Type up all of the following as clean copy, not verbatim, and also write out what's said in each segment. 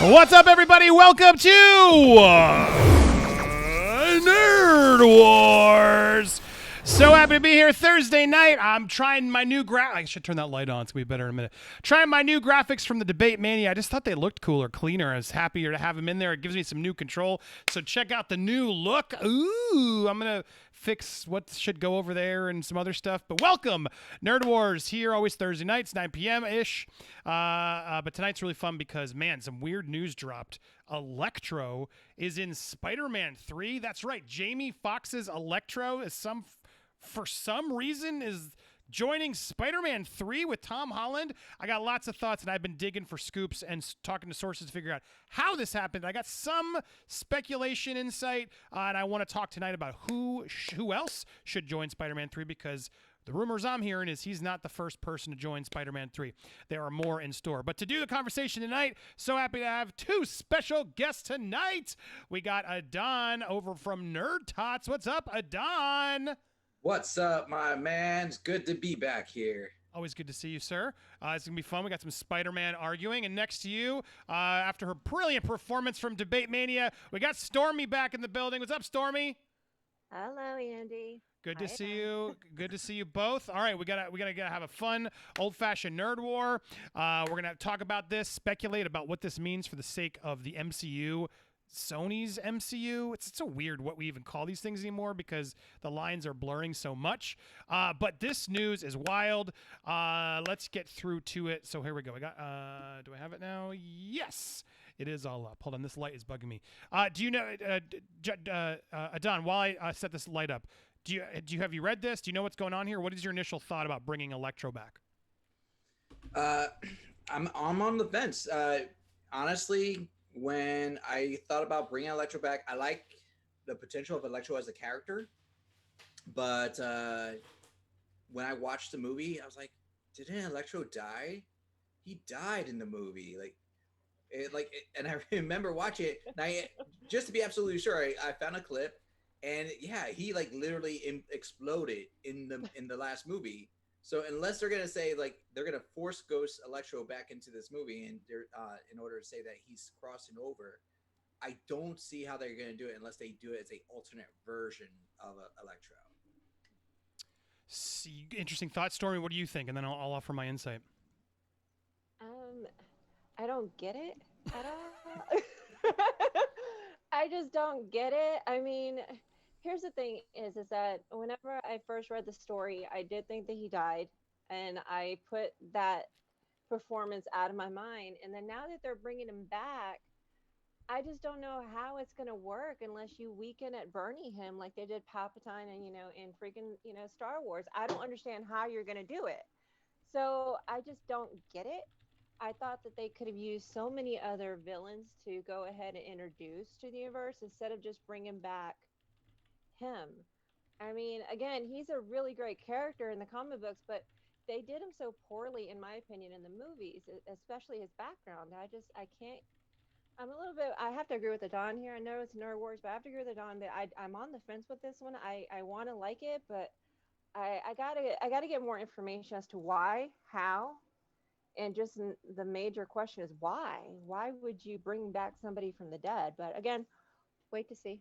What's up, everybody? Welcome to Nerd Wars. So happy to be here Thursday night. I'm trying my new I should turn that light on. It's going to be better in a minute. Trying my new graphics from the Debate Mania. I just thought they looked cooler, cleaner. I was happier to have them in there. It gives me some new control. So check out the new look. Ooh, I'm going to fix what should go over there and some other stuff. But welcome, Nerd Wars, here always Thursday nights, 9 p.m.-ish. But tonight's really fun because, man, some weird news dropped. Electro is in Spider-Man 3. That's right. Jamie Foxx's Electro is for some reason is joining Spider-Man 3 with Tom Holland. I got lots of thoughts, and I've been digging for scoops and talking to sources to figure out how this happened. I got some speculation insight, and I want to talk tonight about who else should join Spider-Man 3, because the rumors I'm hearing is he's not the first person to join Spider-Man 3. There are more in store. But to do the conversation tonight, so happy to have two special guests tonight. We got Adon over from Nerd Tots. What's up, Adon? What's up, my man? It's good to be back here. Always good to see you, sir. It's going to be fun. We got some Spider-Man arguing. And next to you, after her brilliant performance from Debate Mania, we got Stormy back in the building. What's up, Stormy? Hello, Andy. Good to see you. Good to see you both. All right, we gotta have a fun old-fashioned nerd war. We're gonna talk about this, speculate about what this means for the sake of the MCU. Sony's MCU. It's so weird what we even call these things anymore because the lines are blurring so much. But this news is wild. Let's get through to it. So here we go. I got. Do I have it now? Yes, it is all up. Hold on, this light is bugging me. Do you know, Adon? While I set this light up, have you read this? Do you know what's going on here? What is your initial thought about bringing Electro back? I'm on the fence. Honestly, when I thought about bringing Electro back, I like the potential of Electro as a character. But when I watched the movie, I was like, didn't Electro die? He died in the movie. And I remember watching it. And just to be absolutely sure, I found a clip, and yeah, he literally exploded in the last movie. So unless they're gonna say they're gonna force Ghost Electro back into this movie, and they're in order to say that he's crossing over, I don't see how they're gonna do it unless they do it as an alternate version of Electro. See, interesting thought, Stormy. What do you think? And then I'll offer my insight. I don't get it at all. I just don't get it. I mean, here's the thing is that whenever I first read the story, I did think that he died, and I put that performance out of my mind. And then now that they're bringing him back, I just don't know how it's going to work unless you weaken at Bernie him like they did Palpatine and, in freaking, Star Wars. I don't understand how you're going to do it. So I just don't get it. I thought that they could have used so many other villains to go ahead and introduce to the universe instead of just bringing back him. I mean, again, he's a really great character in the comic books, but they did him so poorly, in my opinion, in the movies, especially his background. I have to agree with Adon here. I know it's Nerd Wars, but I have to agree with Adon that I'm on the fence with this one. I want to like it, but I gotta get more information as to why, how, and just the major question is why. Why would you bring back somebody from the dead? But again, wait to see.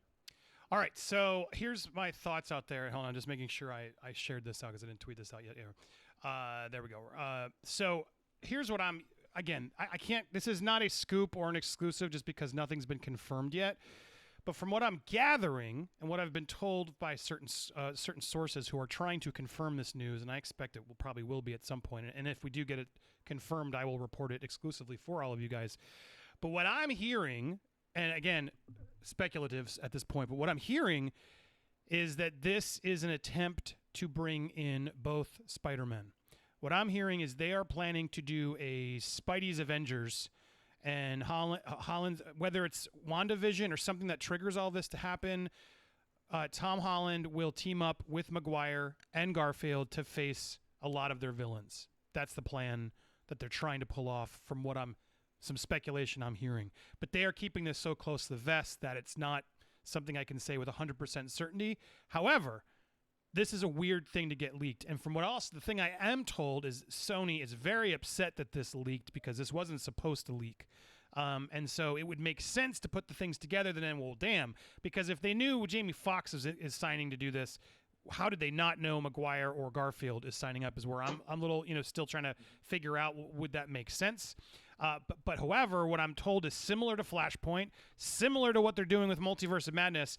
All right, so here's my thoughts out there. Hold on, just making sure I shared this out because I didn't tweet this out yet. There we go. So here's what I can't, this is not a scoop or an exclusive just because nothing's been confirmed yet. But from what I'm gathering and what I've been told by certain sources who are trying to confirm this news, and I expect it probably will be at some point, and if we do get it confirmed, I will report it exclusively for all of you guys. But what I'm hearing, and again, speculatives at this point, but what I'm hearing is that this is an attempt to bring in both Spider-Men. What I'm hearing is they are planning to do a Spidey's Avengers, and Holland, whether it's WandaVision or something that triggers all this to happen, Tom Holland will team up with Maguire and Garfield to face a lot of their villains. That's the plan that they're trying to pull off from some speculation I'm hearing. But they are keeping this so close to the vest that it's not something I can say with 100% certainty. However, this is a weird thing to get leaked. And from the thing I am told is Sony is very upset that this leaked because this wasn't supposed to leak. And so it would make sense to put the things together. Then, well, damn, because if they knew Jamie Foxx is signing to do this, how did they not know Maguire or Garfield is signing up? Is where I'm a little, still trying to figure out, would that make sense? But however, what I'm told is similar to Flashpoint, similar to what they're doing with Multiverse of Madness.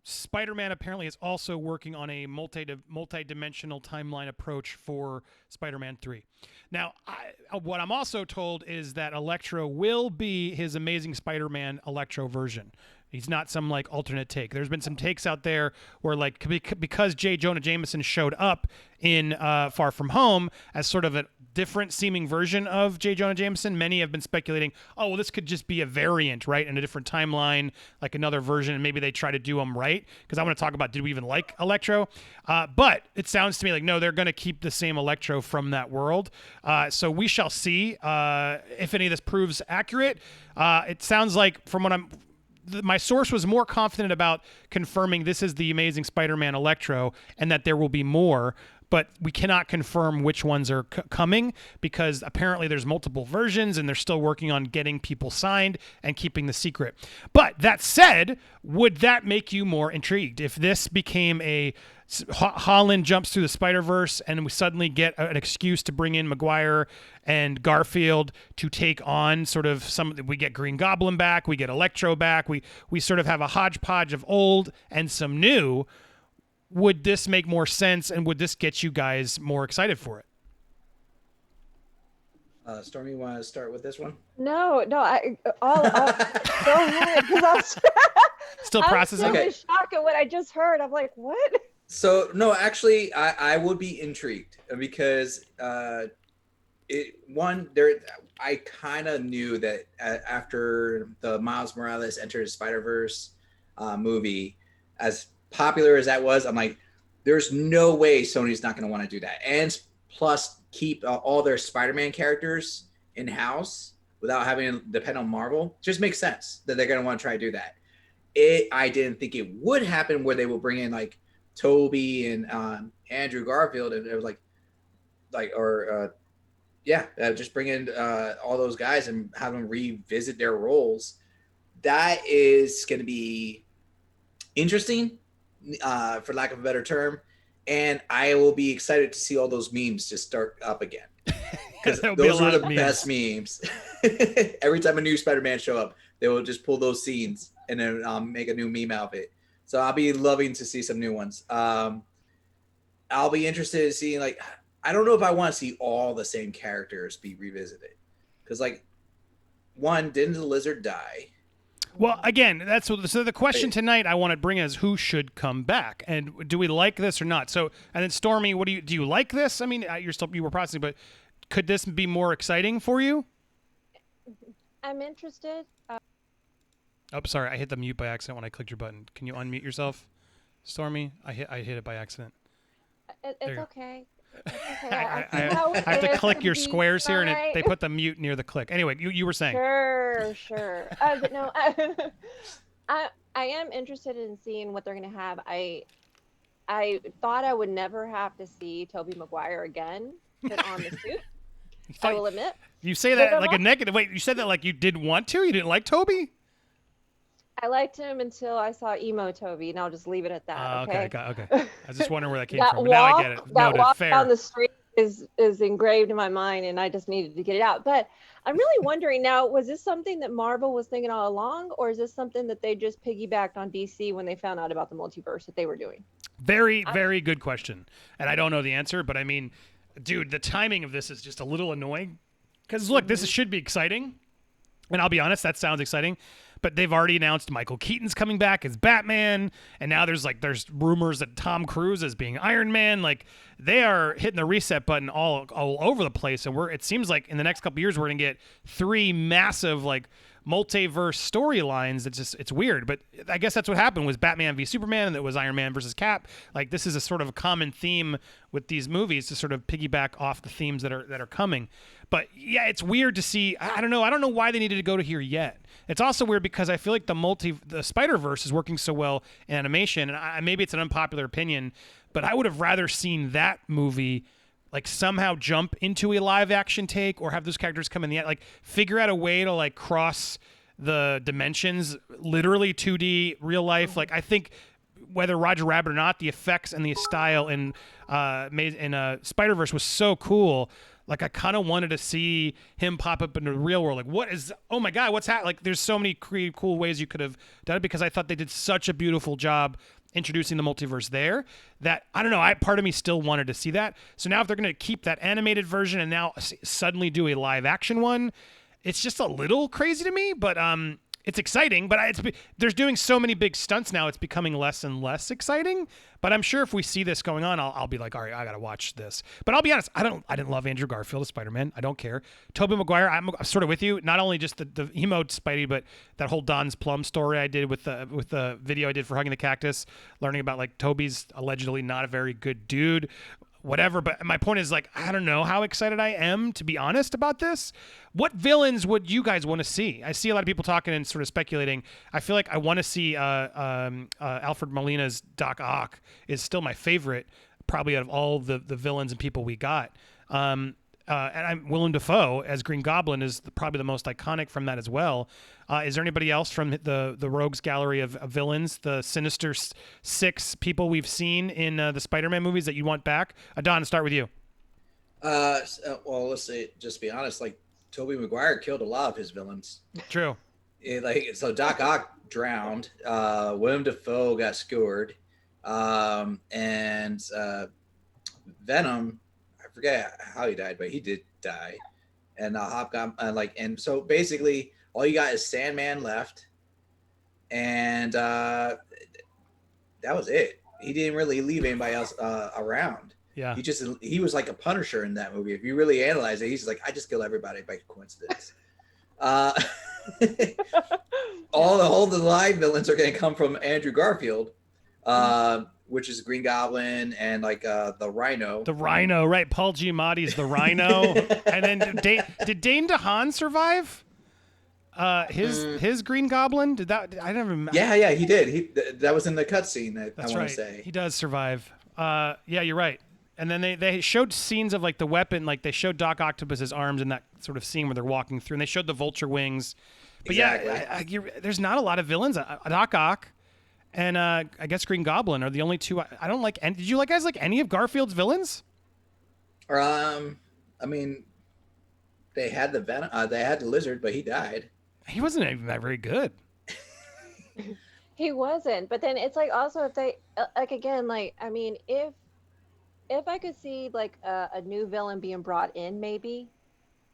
Spider-Man apparently is also working on a multi-dimensional timeline approach for Spider-Man 3. Now, what I'm also told is that Electro will be his Amazing Spider-Man Electro version. He's not some like alternate take. There's been some takes out there where like because J. Jonah Jameson showed up in Far From Home as sort of a different seeming version of J. Jonah Jameson, many have been speculating, oh, well, this could just be a variant, right, in a different timeline, like another version, and maybe they try to do them right, because I want to talk about, did we even like Electro? But it sounds to me like, no, they're going to keep the same Electro from that world. So we shall see if any of this proves accurate. It sounds like, from what my source was more confident about confirming this is the Amazing Spider-Man Electro and that there will be more, but we cannot confirm which ones are coming because apparently there's multiple versions and they're still working on getting people signed and keeping the secret. But that said, would that make you more intrigued if this became a Holland jumps through the Spider-Verse and we suddenly get an excuse to bring in Maguire and Garfield to take on sort of we get Green Goblin back, we get Electro back, we sort of have a hodgepodge of old and some new. Would this make more sense, and would this get you guys more excited for it? Stormy, you want to start with this one? No, I'll go ahead, because I'm still processing. I'm still in shock at what I just heard. I'm like, what? So no, actually, I would be intrigued because I kind of knew that after the Miles Morales Enter the Spider-Verse movie, as popular as that was, I'm like, there's no way Sony's not going to want to do that. And plus, keep all their Spider-Man characters in-house without having to depend on Marvel. Just makes sense that they're going to want to try to do that. I didn't think it would happen where they will bring in like Toby and Andrew Garfield, and it was just bring in all those guys and have them revisit their roles. That is going to be interesting, for lack of a better term, and I will be excited to see all those memes just start up again, because those were the best memes. Every time a new Spider-Man show up, they will just pull those scenes and then make a new meme out of it. So I'll be loving to see some new ones. I'll be interested in seeing, like, I don't know if I want to see all the same characters be revisited, because like, one, didn't the Lizard die? Well, again, so the question tonight I want to bring is who should come back, and do we like this or not? So, and then Stormy, do you like this? I mean, you were processing, but could this be more exciting for you? I'm interested. Oh, sorry, I hit the mute by accident when I clicked your button. Can you unmute yourself, Stormy? I hit it by accident. It's okay. I have to click your squares here, and they put the mute near the click. Anyway, you were saying. Sure. But no, I am interested in seeing what they're going to have. I thought I would never have to see Tobey Maguire again put on the suit. I will admit. You say that like a negative. Wait, you said that like you didn't want to? You didn't like Tobey? I liked him until I saw emo Toby, and I'll just leave it at that. Okay. Okay. I was just wondering where that came from, but now I get it. That Noted. walk Fair. down the street is engraved in my mind, and I just needed to get it out. But I'm really wondering now, was this something that Marvel was thinking all along, or is this something that they just piggybacked on DC when they found out about the multiverse that they were doing? Very, very good question, and I don't know the answer, but I mean, dude, the timing of this is just a little annoying. Because look, this should be exciting, and I'll be honest, that sounds exciting. But they've already announced Michael Keaton's coming back as Batman, and now there's rumors that Tom Cruise is being Iron Man. Like, they are hitting the reset button all over the place, and it seems like in the next couple of years we're gonna get 3 massive like multiverse storylines. It's weird, but I guess that's what happened was Batman v Superman, and it was Iron Man versus Cap. Like, this is a sort of a common theme with these movies to sort of piggyback off the themes that are coming. But yeah, it's weird to see. I don't know why they needed to go to here yet. It's also weird because I feel like the Spider-Verse is working so well in animation, and maybe it's an unpopular opinion, but I would have rather seen that movie like somehow jump into a live action take, or have those characters come in the like figure out a way to like cross the dimensions, literally 2D real life. Like I think whether Roger Rabbit or not, the effects and the style in Spider-Verse was so cool. Like I kind of wanted to see him pop up in the real world. Like what is? Oh my God, what's happening? Like there's so many cool ways you could have done it, because I thought they did such a beautiful job introducing the multiverse there that I don't know. Part of me still wanted to see that. So now if they're going to keep that animated version and now suddenly do a live action one, it's just a little crazy to me. But it's exciting. But there's doing so many big stunts now, it's becoming less and less exciting. But I'm sure if we see this going on, I'll be like, all right, I gotta watch this. But I'll be honest, I didn't love Andrew Garfield as Spider-Man. I don't care. Tobey Maguire, I'm sort of with you. Not only just the emo Spidey, but that whole Don's Plum story I did with the video I did for Hugging the Cactus, learning about like Tobey's allegedly not a very good dude. Whatever, but my point is, like, I don't know how excited I am, to be honest, about this. What villains would you guys want to see? I see a lot of people talking and sort of speculating. I feel like I want to see Alfred Molina's Doc Ock is still my favorite, probably out of all the villains and people we got. And I'm Willem Dafoe as Green Goblin is probably the most iconic from that as well. Is there anybody else from the Rogues Gallery of villains, the Sinister Six people we've seen in the Spider-Man movies that you want back? Don, start with you. Well, let's say, just be honest, like Tobey Maguire killed a lot of his villains. True. So Doc Ock drowned. Willem Dafoe got skewered, and Venom. I forget how he died, but he did die. And Hobgoblin, and so basically all you got is Sandman left, and that was it. He didn't really leave anybody else around. Yeah. He was like a Punisher in that movie. If you really analyze it, he's like, I just kill everybody by coincidence. All the live villains are going to come from Andrew Garfield. Which is Green Goblin and the Rhino. The Rhino, right? Paul Giamatti's the Rhino. And then did Dane DeHaan survive? His Green Goblin? Did that? I never remember. Yeah, he did. That was in the cutscene. That's I want right. to say He does survive. Yeah, you're right. And then they showed scenes of like the weapon, like they showed Doc Octopus's arms in that sort of scene where they're walking through, and they showed the vulture wings. But exactly. yeah, there's not a lot of villains. Doc Ock. And I guess Green Goblin are the only two I don't like. And did you guys like any of Garfield's villains? I mean, they had the Venom, they had the Lizard, but he died. He wasn't even that very good. He wasn't. But then it's like also if they again, like I mean, if I could see like a new villain being brought in, maybe,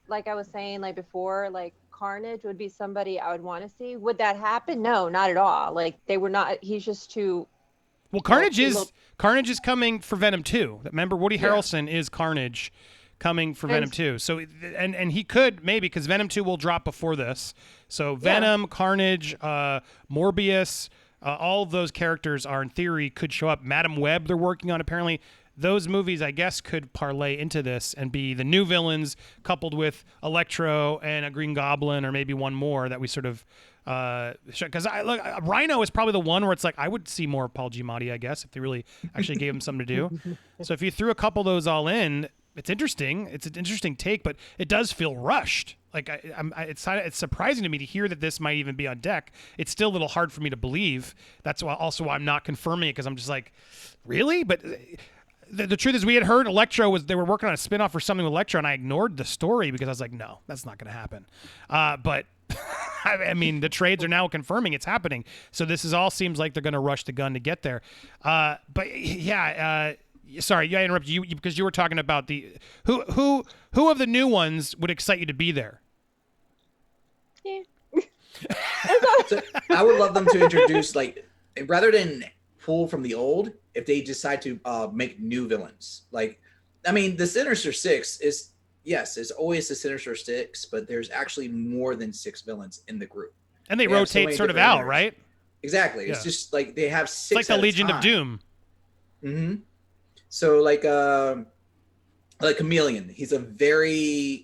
like I was saying like before, like Carnage would be somebody I would want to see. Would that happen? No, not at all. Like they were not. He's just too. Well, Carnage is coming for Venom 2. Remember, Woody Harrelson is Carnage, coming for Venom 2. So and he could maybe, because Venom 2 will drop before this. So Venom, Carnage, Morbius, all of those characters are in theory could show up. Madam Web they're working on apparently. Those movies, I guess, could parlay into this and be the new villains coupled with Electro and a Green Goblin, or maybe one more that we sort of because Rhino is probably the one where it's like I would see more of Paul Giamatti, I guess, if they really actually gave him something to do. So if you threw a couple of those all in, it's interesting. It's an interesting take, but it does feel rushed. Like it's surprising to me to hear that this might even be on deck. It's still a little hard for me to believe. That's why I'm not confirming it, because I'm just like, really? But the truth is, we had heard they were working on a spinoff or something with Electro, and I ignored the story because I was like, no, that's not going to happen. But I mean, the trades are now confirming it's happening. So this all seems like they're going to rush the gun to get there. But yeah, sorry, I interrupted you because you were talking about who of the new ones would excite you to be there? Yeah. So I would love them to introduce, like, rather than pull from the old, if they decide to make new villains. Like, I mean, the Sinister Six is, yes, it's always the Sinister Six, but there's actually more than 6 villains in the group. And they rotate so sort of out, right? Exactly. Yeah. It's just like they have 6. It's like the Legion of Doom. Mm-hmm. So like Chameleon, he's a very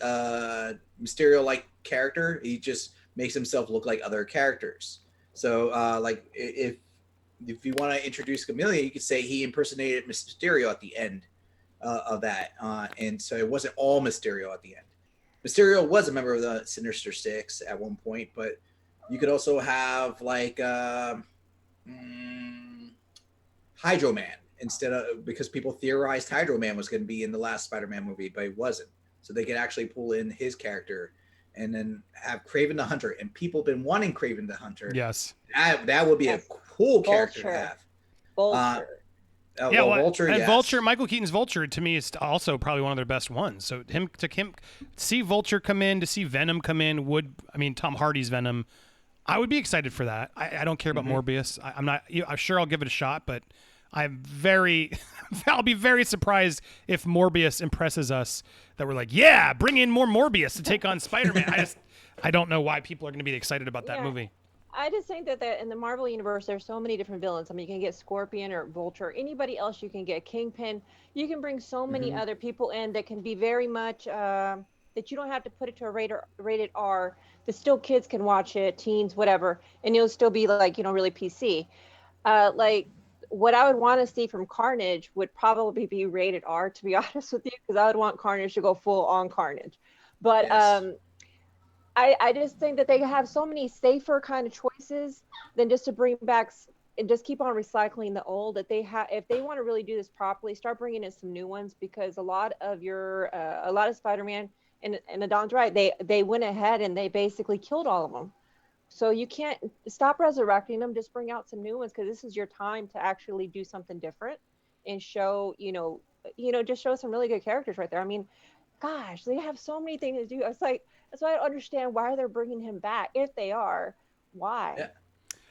Mysterio-like character. He just makes himself look like other characters. So like if you want to introduce Chameleon, you could say he impersonated Mysterio at the end of that, and so it wasn't all Mysterio at the end. Mysterio was a member of the Sinister Six at one point, but you could also have like Hydro Man instead of, because people theorized Hydro Man was going to be in the last Spider-Man movie, but he wasn't. So they could actually pull in his character and then have Kraven the Hunter. And people have been wanting Kraven the Hunter. Yes. That would be a cool character to have. Vulture. Vulture, and yes. Vulture, Michael Keaton's Vulture, to me is also probably one of their best ones. So see Vulture come in, to see Venom come in, Tom Hardy's Venom, I would be excited for that. I don't care about Morbius. I'm not. I'm sure I'll give it a shot, but I'll be very surprised if Morbius impresses us. That we're like, yeah, bring in more Morbius to take on Spider-Man. I don't know why people are going to be excited about that movie. I just think that in the Marvel universe, there's so many different villains. I mean, you can get Scorpion or Vulture, anybody else you can get, Kingpin. You can bring so many other people in that can be very much that you don't have to put it to a rated R. That still kids can watch it, teens, whatever, and it'll still be like, really PC. Like what I would want to see from Carnage would probably be rated R, to be honest with you, because I would want Carnage to go full on Carnage. But yes. I just think that they have so many safer kind of choices than just to bring back and just keep on recycling the old. That if they want to really do this properly, start bringing in some new ones, because a lot of Spider-Man, and Adon's right, they went ahead and they basically killed all of them. So you can't stop resurrecting them. Just bring out some new ones, because this is your time to actually do something different and show, just show some really good characters right there. I mean, gosh, they have so many things to do. It's like, that's why I don't understand why they're bringing him back. If they are, why?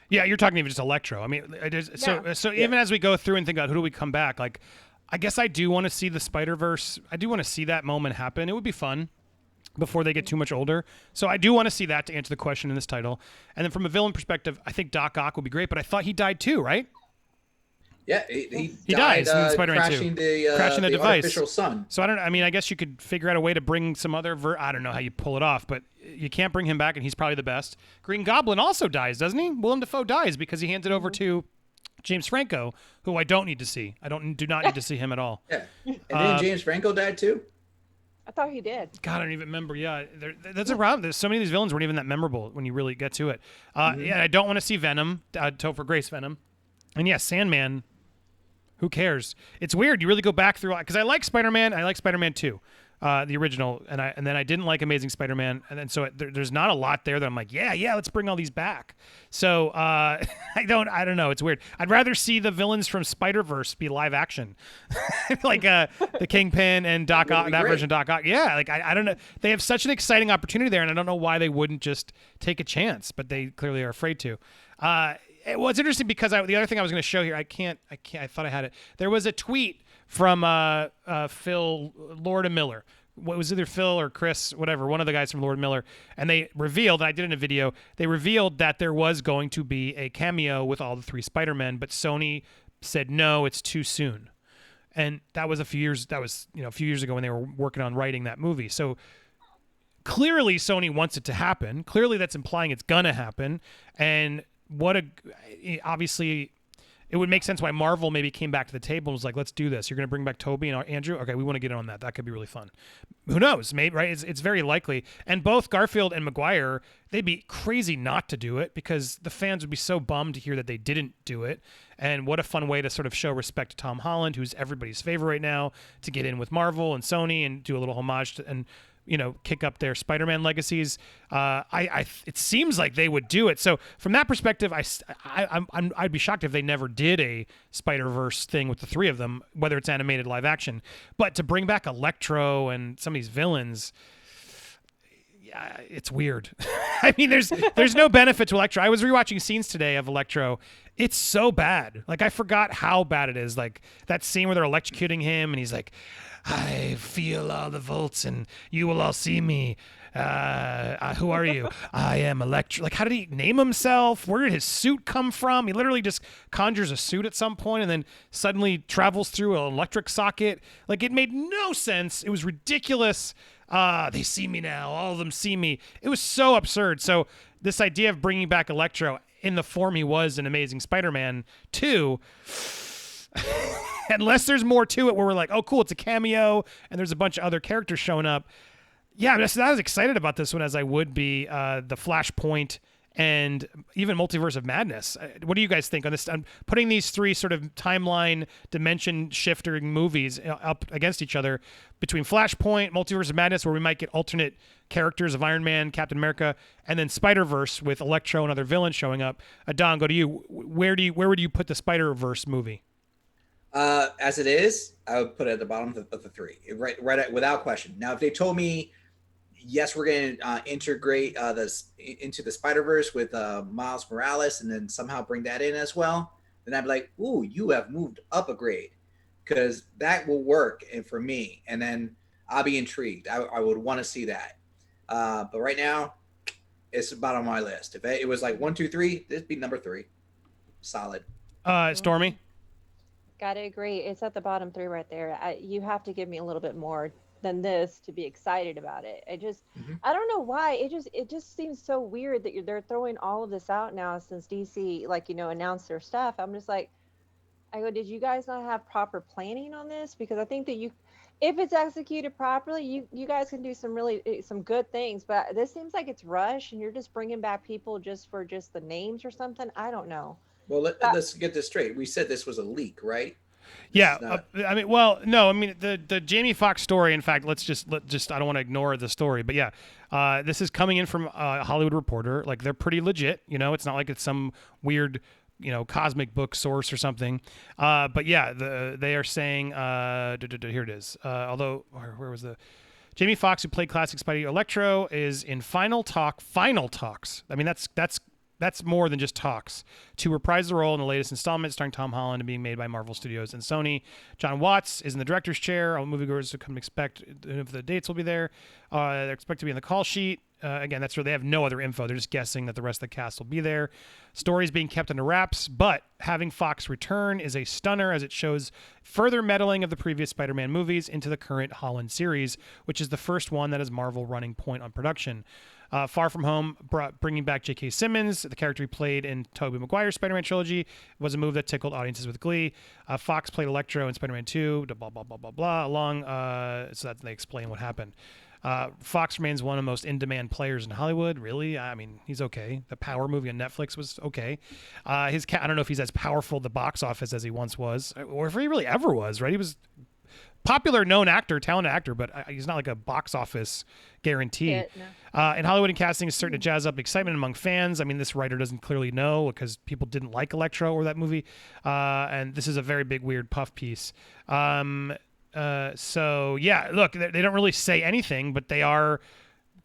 Yeah, you're talking even just Electro. I mean, so even as we go through and think about who do we come back, like, I guess I do want to see the Spider-Verse. I do want to see that moment happen. It would be fun before they get too much older. So I do want to see that, to answer the question in this title. And then from a villain perspective, I think Doc Ock would be great, but I thought he died too, right? Yeah, he dies in Spider-Man crashing 2. Crashing the device. Artificial sun. So I guess you could figure out a way to bring some other I don't know how you pull it off, but you can't bring him back, and he's probably the best. Green Goblin also dies, doesn't he? Willem Dafoe dies because he hands it over to James Franco, who I don't need to see. Do not need to see him at all. Yeah. And then James Franco died too? I thought he did. God, I don't even remember. Yeah, that's a problem. There's so many of these villains weren't even that memorable when you really get to it. Yeah, I don't want to see Venom, Topher Grace Venom. And yeah, Sandman. Who cares? It's weird. You really go back through, because I like Spider-Man. I like Spider-Man 2, the original, and then I didn't like Amazing Spider-Man, and then so there's not a lot there that I'm like, yeah, let's bring all these back. So I don't know. It's weird. I'd rather see the villains from Spider-Verse be live action, like the Kingpin and Doc Ock, that version of Doc Ock. Yeah, like I don't know. They have such an exciting opportunity there, and I don't know why they wouldn't just take a chance, but they clearly are afraid to. Well, it's interesting because the other thing I was going to show here, I thought I had it. There was a tweet from Phil Lord and Miller. What was either Phil or Chris, whatever, one of the guys from Lord and Miller, and they revealed, I did it in a video, they revealed that there was going to be a cameo with all the three Spider-Men, but Sony said no, it's too soon. And that was a few years ago when they were working on writing that movie. So clearly Sony wants it to happen. Clearly that's implying it's gonna happen. And obviously it would make sense why Marvel maybe came back to the table and was like, let's do this. You're going to bring back Toby and Andrew? Okay, we want to get in on that. That could be really fun. Who knows? Maybe, right? It's very likely. And both Garfield and Maguire, they'd be crazy not to do it, because the fans would be so bummed to hear that they didn't do it. And what a fun way to sort of show respect to Tom Holland, who's everybody's favorite right now, to get in with Marvel and Sony and do a little homage to, and kick up their Spider-Man legacies. It seems like they would do it. So from that perspective, I'd be shocked if they never did a Spider-Verse thing with the three of them, whether it's animated, live action. But to bring back Electro and some of these villains, yeah, it's weird. I mean, there's no benefit to Electro. I was rewatching scenes today of Electro. It's so bad. Like, I forgot how bad it is. Like that scene where they're electrocuting him, and he's like, I feel all the volts, and you will all see me. Who are you? I am Electro. Like, how did he name himself? Where did his suit come from? He literally just conjures a suit at some point and then suddenly travels through an electric socket. Like, it made no sense. It was ridiculous. They see me now. All of them see me. It was so absurd. So this idea of bringing back Electro in the form he was in Amazing Spider-Man 2... unless there's more to it where we're like, oh, cool, it's a cameo and there's a bunch of other characters showing up. Yeah, I'm not as excited about this one as I would be the Flashpoint and even Multiverse of Madness. What do you guys think on this? I'm putting these three sort of timeline dimension shifting movies up against each other between Flashpoint, Multiverse of Madness, where we might get alternate characters of Iron Man, Captain America, and then Spider-Verse with Electro and other villains showing up. Don, go to you. Where would you put the Spider-Verse movie? As it is, I would put it at the bottom of the three, without question. Now, if they told me, yes, we're going to integrate this into the Spider-Verse with Miles Morales and then somehow bring that in as well, then I'd be like, ooh, you have moved up a grade, because that will work and for me. And then I'll be intrigued. I would want to see that. But right now, it's about on my list. If it was like 1, 2, 3, this would be number 3. Solid. Stormy? Gotta agree. It's at the bottom 3 right there. You have to give me a little bit more than this to be excited about it. I don't know why. It just seems so weird that they're throwing all of this out now since DC, announced their stuff. I'm just like, I go, did you guys not have proper planning on this? Because I think that if it's executed properly, you guys can do some good things. But this seems like it's rushed, and you're just bringing back people just for just the names or something. I don't know. Well, let's get this straight. We said this was a leak, right? Yeah, the Jamie Foxx story. In fact, let's just I don't want to ignore the story, but yeah, this is coming in from a Hollywood Reporter. Like, they're pretty legit. It's not like it's some weird, cosmic book source or something. But yeah, they are saying here it is. Although where was the Jamie Foxx, who played classic Spidey Electro, is in final talks. I mean, that's more than just talks, to reprise the role in the latest installment starring Tom Holland and being made by Marvel Studios and Sony. John Watts is in the director's chair. All moviegoers can expect if the dates will be there. They're expected to be in the call sheet. Again, that's where they have no other info. They're just guessing that the rest of the cast will be there. Stories being kept under wraps, but having Fox return is a stunner, as it shows further meddling of the previous Spider-Man movies into the current Holland series, which is the first one that is Marvel running point on production. Far From Home, bringing back J.K. Simmons, the character he played in Tobey Maguire's Spider-Man trilogy, was a move that tickled audiences with glee. Fox played Electro in Spider-Man 2, blah, blah, blah, blah, blah, so that they explain what happened. Fox remains one of the most in-demand players in Hollywood. Really? I mean, he's okay. The Power movie on Netflix was okay. I don't know if he's as powerful at the box office as he once was, or if he really ever was, right? He was popular, known actor, talented actor, but he's not like a box office guarantee. And Hollywood and casting is starting to jazz up excitement among fans. I mean, this writer doesn't clearly know because people didn't like Electro or that movie. And this is a very big, weird puff piece. So yeah, look, they don't really say anything, but they are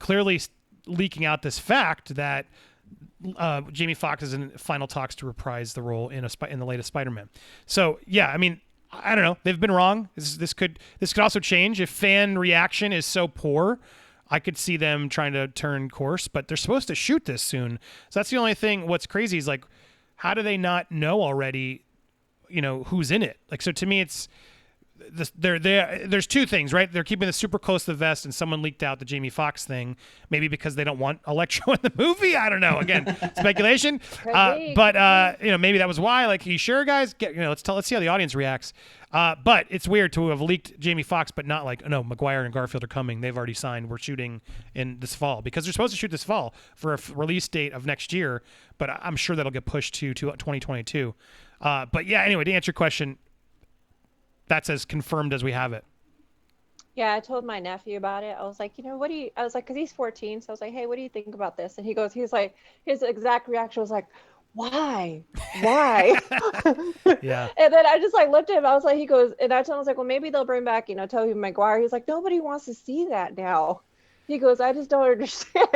clearly leaking out this fact that Jamie Foxx is in final talks to reprise the role in the latest Spider-Man. So yeah, I mean, I don't know. They've been wrong. This could also change if fan reaction is so poor. I could see them trying to turn course, but they're supposed to shoot this soon. So that's the only thing. What's crazy is, like, how do they not know already, who's in it? Like, so to me, it's there's two things, right? They're keeping this super close to the vest, and someone leaked out the Jamie Foxx thing, maybe because they don't want Electro in the movie. I don't know. Again, speculation. But maybe that was why. Like, you sure, guys? Let's see how the audience reacts. But it's weird to have leaked Jamie Foxx, but not like, no, Maguire and Garfield are coming. They've already signed. We're shooting in this fall, because they're supposed to shoot this fall for a release date of next year. But I'm sure that'll get pushed to 2022. But yeah, anyway, to answer your question, that's as confirmed as we have it. Yeah, I told my nephew about it. I was like, I was like, because he's 14. So I was like, hey, what do you think about this? And he's like, his exact reaction was like, why? Yeah. And then I just looked at him. I was like, he goes, and I told him, I was like, well, maybe they'll bring back, Tobey Maguire. He's like, nobody wants to see that now. He goes, I just don't understand.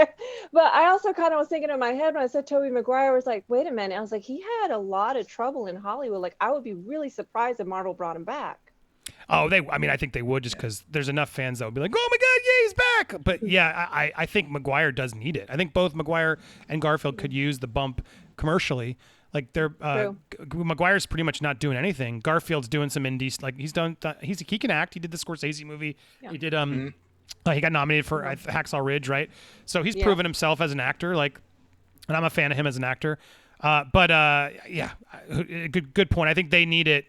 But I also kind of was thinking in my head when I said Tobey Maguire, I was like, wait a minute. I was like, he had a lot of trouble in Hollywood. Like, I would be really surprised if Marvel brought him back. Oh, I think they would, just because there's enough fans that would be like, oh my God, yeah, he's back. But yeah, I think Maguire does need it. I think both Maguire and Garfield could use the bump commercially. Like, they're Maguire's pretty much not doing anything. Garfield's doing some indie, like he can act. He did the Scorsese movie. Yeah. He did he got nominated for Hacksaw Ridge, right? So he's proven himself as an actor. Like, and I'm a fan of him as an actor. But good point. I think they need it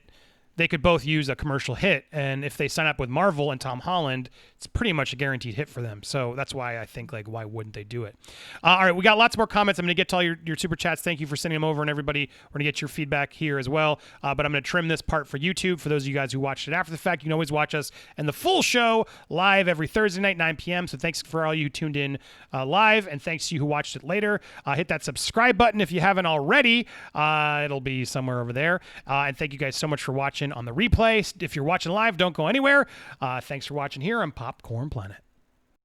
they could both use a commercial hit. And if they sign up with Marvel and Tom Holland, it's pretty much a guaranteed hit for them. So that's why I think, like, why wouldn't they do it? All right, we got lots more comments. I'm going to get to all your super chats. Thank you for sending them over, and everybody, we're going to get your feedback here as well. But I'm going to trim this part for YouTube. For those of you guys who watched it after the fact, you can always watch us and the full show live every Thursday night, 9 p.m. So thanks for all you who tuned in live, and thanks to you who watched it later. Hit that subscribe button if you haven't already. It'll be somewhere over there. And thank you guys so much for watching on the replay. If you're watching live, don't go anywhere. Thanks for watching here on Popcorn Planet.